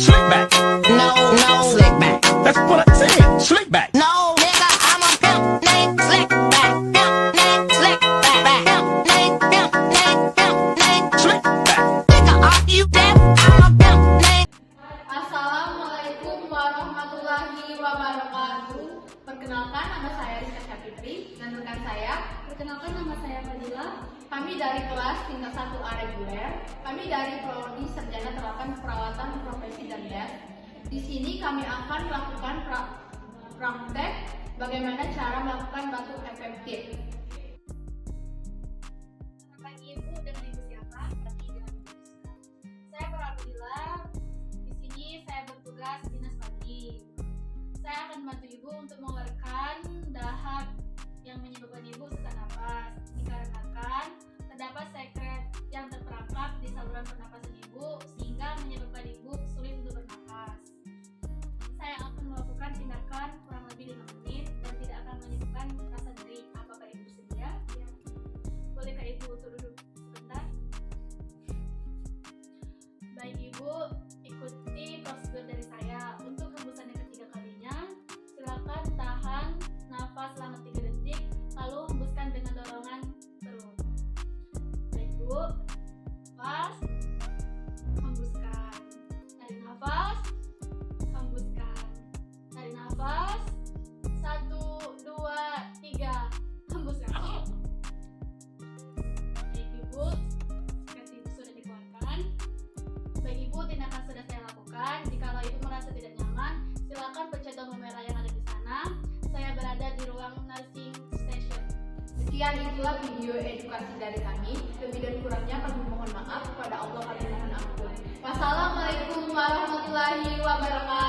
Slick back. No, slick back. That's what I said. Slick back. No, nigga, I'm a pimp named Slick back. Pimp named Slick back. Pimp named Slick back. Nigga, are you deaf? I'm a pimp named. Assalamualaikum warahmatullahi wabarakatuh. Perkenalkan, nama saya Rizka Syafitri dan rekan saya. Perkenalkan, nama saya Fadila. Kami dari kelas tingkat 1A reguler. Kami dari Prodi Sarjana Terapan Perawatan Profesi dan Lab. Di sini kami akan melakukan praktek bagaimana cara melakukan batuk efektif. Selamat pagi Ibu, dengan Ibu siapa? Pagi dengan Ibu Rizka. Saya Alhamdulillah, di sini saya bertugas dinas pagi. Saya akan membantu Ibu untuk mengeluarkan dahak yang menyebabkan Ibu sesak napas. Dikarenakan terdapat sekret yang terperangkap di saluran pernapasan Ibu sehingga menyebabkan Ibu sulit untuk bernapas. Saya akan melakukan tindakan kurang lebih 5 menit dan tidak akan menyebabkan rasa nyeri. Apakah Ibu sedia? Ya. Bolehkah Ibu untuk duduk sebentar? Baik Ibu, ikuti prosedur dari saya. Untuk hembusan yang ketiga kalinya, silakan tahan nafas selama 3 detik, lalu hembuskan dengan dorongan perut. Baik Bu, nafas, hembuskan. Tarik nafas, hembuskan. Tarik nafas, 1, 2, 3, hembuskan. Baik Ibu, seperti itu sudah dikeluarkan. Baik Ibu, tindakan sudah saya lakukan. Jika Ibu merasa tidak nyaman, silakan pencet tombol merah yang ada di sana. Saya berada di ruang nursing station. Sekian itulah video edukasi dari kami. Lebih dan kurangnya kami mohon maaf. Kepada Allah kami mohon ampun. Wassalamualaikum warahmatullahi wabarakatuh.